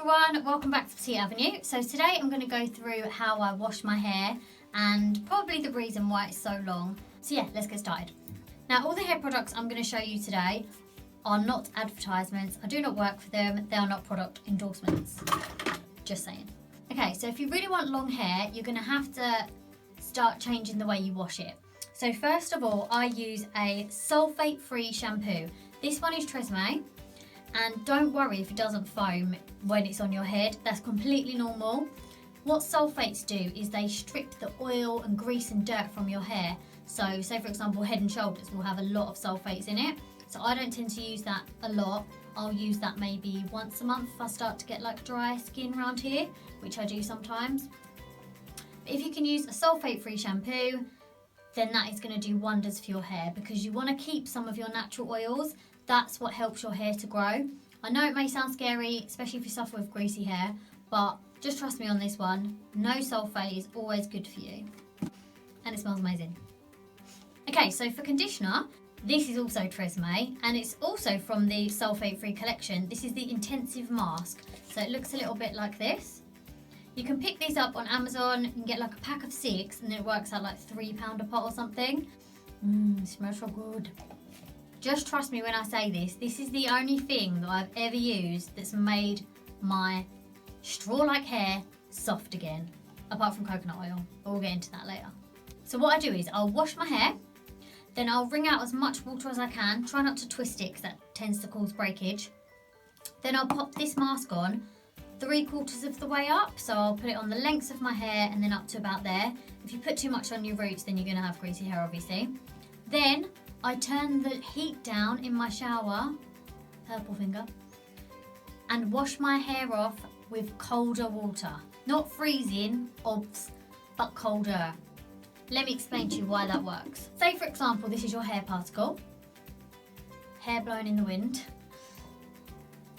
everyone, welcome back to Petite Avenue. So today I'm going to go through how I wash my hair and probably the reason why it's so long. So yeah, let's get started. Now all the hair products I'm going to show you today are not advertisements. I do not work for them. They are not product endorsements. Just saying. Okay, so if you really want long hair, you're going to have to start changing the way you wash it. So first of all, I use a sulfate-free shampoo. This one is Tresemme. And don't worry if it doesn't foam when it's on your head, that's completely normal. What sulfates do is they strip the oil and grease and dirt from your hair. So say for example Head and Shoulders will have a lot of sulfates in it. So I don't tend to use that a lot. I'll use that maybe once a month if I start to get like dry skin around here, which I do sometimes. But if you can use a sulfate-free shampoo, then that is going to do wonders for your hair because you want to keep some of your natural oils. That's what helps your hair to grow. I know it may sound scary, especially if you suffer with greasy hair, but just trust me on this one. No sulfate is always good for you. And it smells amazing. Okay, so for conditioner, this is also Tresemme, and it's also from the sulfate-free collection. This is the Intensive Mask. So it looks a little bit like this. You can pick these up on Amazon. You can get like a pack of 6, and then it works out like £3 a pot or something. It smells so good. Just trust me when I say this. This is the only thing that I've ever used that's made my straw-like hair soft again, apart from coconut oil. But we'll get into that later. So what I do is I'll wash my hair, then I'll wring out as much water as I can. Try not to twist it because that tends to cause breakage. Then I'll pop this mask on 3/4 of the way up. So I'll put it on the lengths of my hair and then up to about there. If you put too much on your roots, then you're going to have greasy hair, obviously. Then I turn the heat down in my shower, purple finger, and wash my hair off with colder water. Not freezing, obvs, but colder. Let me explain to you why that works. Say for example, this is your hair particle, hair blown in the wind.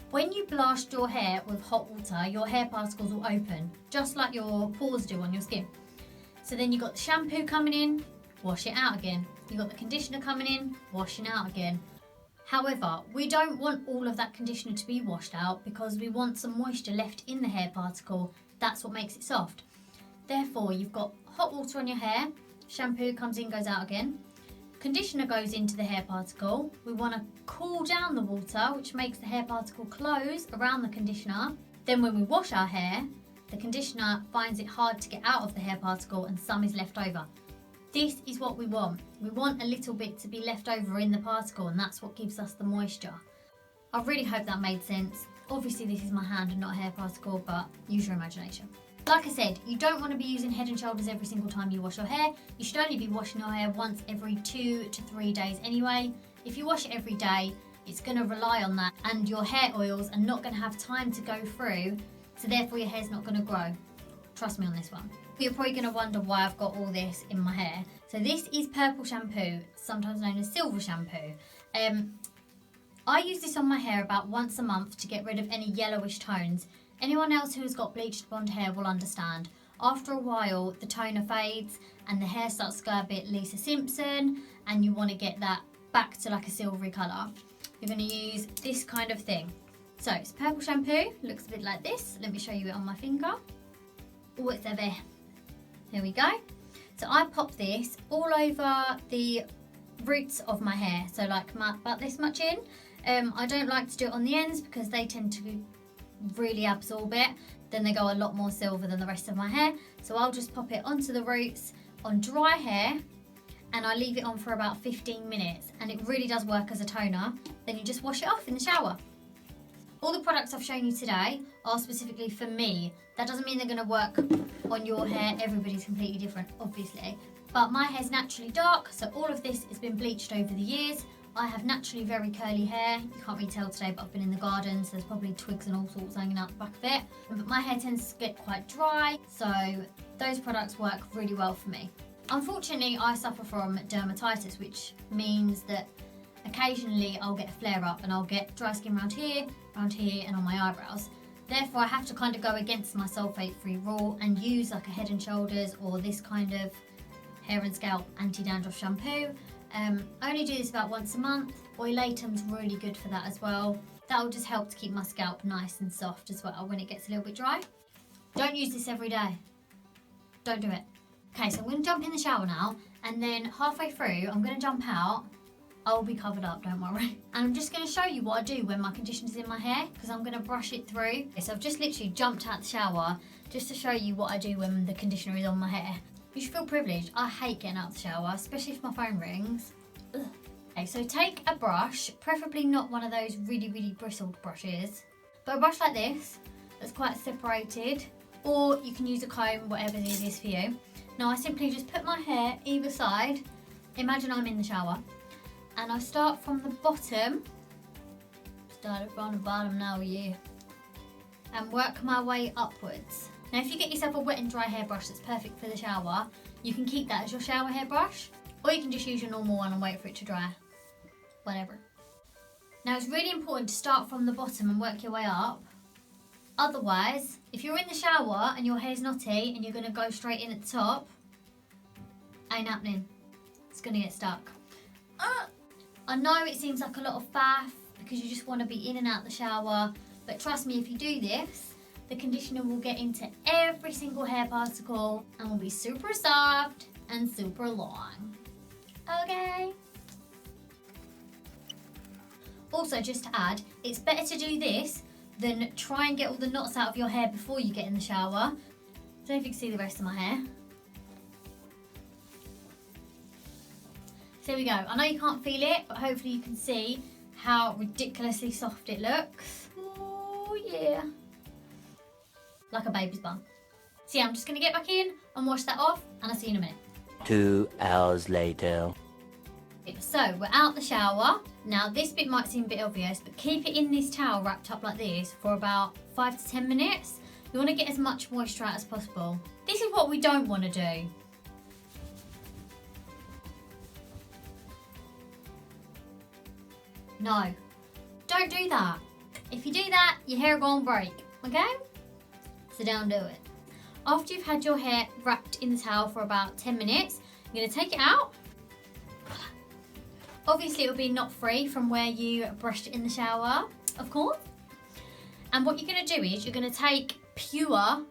When you blast your hair with hot water, your hair particles will open, just like your pores do on your skin. So then you've got the shampoo coming in, wash it out again. You've got the conditioner coming in, washing out again. However, we don't want all of that conditioner to be washed out because we want some moisture left in the hair particle. That's what makes it soft. Therefore, you've got hot water on your hair, shampoo comes in, goes out again. Conditioner goes into the hair particle. We want to cool down the water, which makes the hair particle close around the conditioner. Then when we wash our hair, the conditioner finds it hard to get out of the hair particle and some is left over. This is what we want. We want a little bit to be left over in the particle, and that's what gives us the moisture. I really hope that made sense. Obviously this is my hand and not a hair particle, but use your imagination. Like I said, you don't want to be using Head and Shoulders every single time you wash your hair. You should only be washing your hair once every 2 to 3 days anyway. If you wash it every day, it's going to rely on that, and your hair oils are not going to have time to go through, so therefore your hair's not going to grow. Trust me on this one. You're probably going to wonder why I've got all this in my hair. So this is purple shampoo, sometimes known as silver shampoo. I use this on my hair about once a month to get rid of any yellowish tones. Anyone else who has got bleached blonde hair will understand. After a while, the toner fades and the hair starts to go a bit Lisa Simpson, and you want to get that back to like a silvery colour. You're going to use this kind of thing. So it's purple shampoo, looks a bit like this. Let me show you it on my finger. Oh, it's there. Here we go. So I pop this all over the roots of my hair, so like about this much in. I don't like to do it on the ends because they tend to really absorb it. Then they go a lot more silver than the rest of my hair. So I'll just pop it onto the roots on dry hair, and I leave it on for about 15 minutes, and it really does work as a toner. Then you just wash it off in the shower. All the products I've shown you today are specifically for me. That doesn't mean they're going to work on your hair. Everybody's completely different, obviously. But my hair's naturally dark, so all of this has been bleached over the years. I have naturally very curly hair. You can't really tell today, but I've been in the garden, so there's probably twigs and all sorts hanging out the back of it. But my hair tends to get quite dry, so those products work really well for me. Unfortunately, I suffer from dermatitis, which means that occasionally I'll get a flare up and I'll get dry skin around here, and on my eyebrows. Therefore, I have to kind of go against my sulfate-free rule and use like a Head and Shoulders or this kind of hair and scalp anti-dandruff shampoo. I only do this about once a month. Oilatum's really good for that as well. That will just help to keep my scalp nice and soft as well when it gets a little bit dry. Don't use this every day. Don't do it. Okay, so I'm going to jump in the shower now, and then halfway through, I'm going to jump out. I will be covered up, don't worry. And I'm just going to show you what I do when my conditioner's in my hair, because I'm going to brush it through. Okay, so I've just literally jumped out the shower just to show you what I do when the conditioner is on my hair. You should feel privileged. I hate getting out of the shower, especially if my phone rings. Ugh. Okay, so take a brush, preferably not one of those really, really bristled brushes, but a brush like this that's quite separated, or you can use a comb, whatever's easiest for you. Now I simply just put my hair either side. Imagine I'm in the shower. And I start from the bottom. Started from the bottom now, yeah. And work my way upwards. Now if you get yourself a wet and dry hairbrush that's perfect for the shower, you can keep that as your shower hairbrush. Or you can just use your normal one and wait for it to dry. Whatever. Now it's really important to start from the bottom and work your way up. Otherwise, if you're in the shower and your hair's knotty and you're going to go straight in at the top, ain't happening. It's going to get stuck. I know it seems like a lot of faff because you just want to be in and out the shower, but trust me, if you do this, the conditioner will get into every single hair particle and will be super soft and super long. Okay? Also, just to add, it's better to do this than try and get all the knots out of your hair before you get in the shower. I don't know if you can see the rest of my hair. So there we go. I know you can't feel it, but hopefully you can see how ridiculously soft it looks. Oh yeah. Like a baby's bum. So yeah, I'm just going to get back in and wash that off, and I'll see you in a minute. 2 hours later. So we're out the shower. Now this bit might seem a bit obvious, but keep it in this towel wrapped up like this for about 5 to 10 minutes. You want to get as much moisture out as possible. This is what we don't want to do. No, don't do that. If you do that, your hair gonna break, okay? So don't do it. After you've had your hair wrapped in the towel for about 10 minutes, you're gonna take it out. Obviously it'll be knot free from where you brushed it in the shower, of course. And what you're gonna do is you're gonna take pure,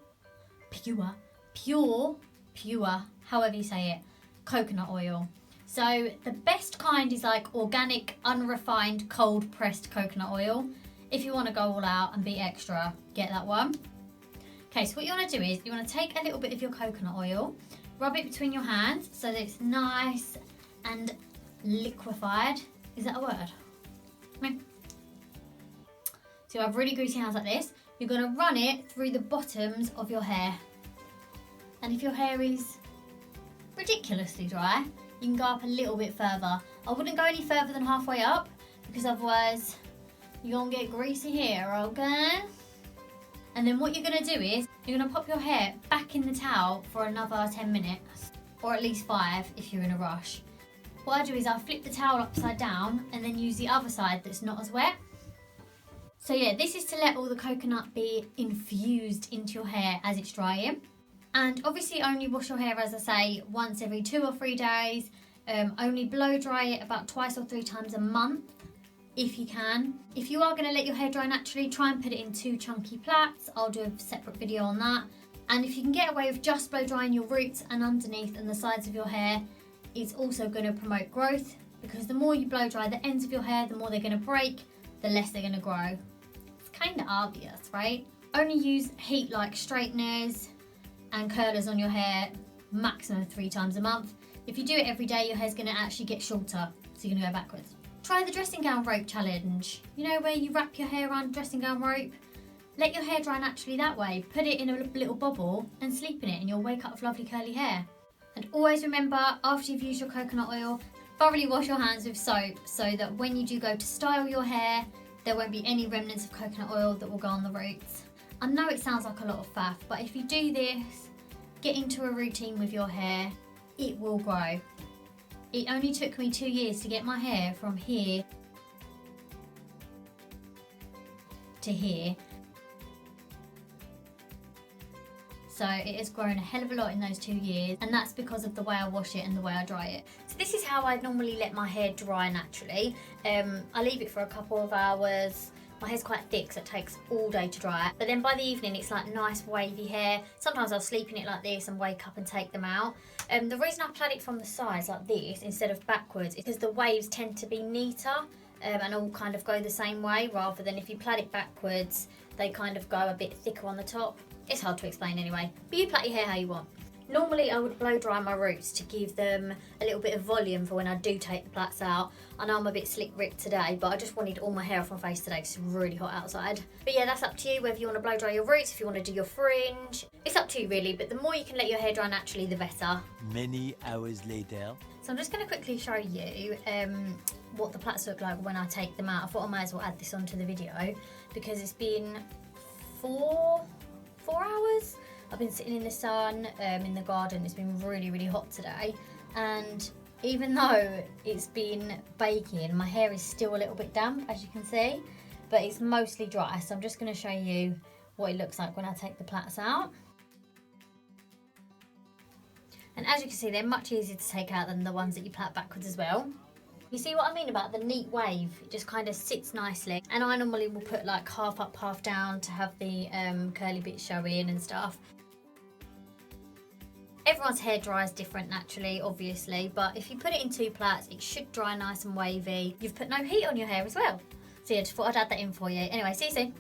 however you say it, coconut oil. So the best kind is like organic, unrefined, cold pressed coconut oil. If you want to go all out and be extra, get that one. Okay, so what you want to do is you want to take a little bit of your coconut oil, rub it between your hands so that it's nice and liquefied. Is that a word? So you have really greasy hands like this. You're going to run it through the bottoms of your hair. And if your hair is ridiculously dry, you can go up a little bit further. I wouldn't go any further than halfway up because otherwise you're going to get greasy hair, okay? And then what you're going to do is you're going to pop your hair back in the towel for another 10 minutes, or at least 5 if you're in a rush. What I do is I'll flip the towel upside down and then use the other side that's not as wet. So yeah, this is to let all the coconut be infused into your hair as it's drying. And obviously only wash your hair, as I say, once every 2 or 3 days. Only blow dry it about 2 or 3 times a month, if you can. If you are going to let your hair dry naturally, try and put it in 2 chunky plaits. I'll do a separate video on that. And if you can get away with just blow drying your roots and underneath and the sides of your hair, it's also going to promote growth, because the more you blow dry the ends of your hair, the more they're going to break, the less they're going to grow. It's kind of obvious, right? Only use heat like straighteners and curlers on your hair maximum 3 times a month. If you do it every day, your hair's going to actually get shorter, so you're going to go backwards. Try the dressing gown rope challenge. You know, where you wrap your hair around dressing gown rope? Let your hair dry naturally that way. Put it in a little bubble and sleep in it, and you'll wake up with lovely curly hair. And always remember, after you've used your coconut oil, thoroughly wash your hands with soap so that when you do go to style your hair, there won't be any remnants of coconut oil that will go on the roots. I know it sounds like a lot of faff, but if you do this, get into a routine with your hair, it will grow. It only took me 2 years to get my hair from here to here. So it has grown a hell of a lot in those 2 years, and that's because of the way I wash it and the way I dry it. So this is how I normally let my hair dry naturally. I leave it for a couple of hours, My hair's quite thick, so it takes all day to dry it. But then by the evening, it's like nice wavy hair. Sometimes I'll sleep in it like this and wake up and take them out. The reason I plait it from the sides like this instead of backwards is because the waves tend to be neater and all kind of go the same way, rather than if you plait it backwards, they kind of go a bit thicker on the top. It's hard to explain anyway, but you plait your hair how you want. Normally I would blow dry my roots to give them a little bit of volume for when I do take the plaits out. I know I'm a bit slick ripped today, but I just wanted all my hair off my face today because it's really hot outside. But yeah, that's up to you whether you want to blow dry your roots, if you want to do your fringe. It's up to you really, but the more you can let your hair dry naturally, the better. Many hours later. So I'm just going to quickly show you what the plaits look like when I take them out. I thought I might as well add this onto the video because it's been four hours. I've been sitting in the sun in the garden. It's been really, really hot today. And even though it's been baking, my hair is still a little bit damp, as you can see. But it's mostly dry. So I'm just going to show you what it looks like when I take the plaits out. And as you can see, they're much easier to take out than the ones that you plait backwards as well. You see what I mean about the neat wave? It just kind of sits nicely. And I normally will put like half up, half down to have the curly bits show in and stuff. Everyone's hair dries different naturally, obviously, but if you put it in two plaits, it should dry nice and wavy. You've put no heat on your hair as well. So yeah, just thought I'd add that in for you. Anyway, see you soon.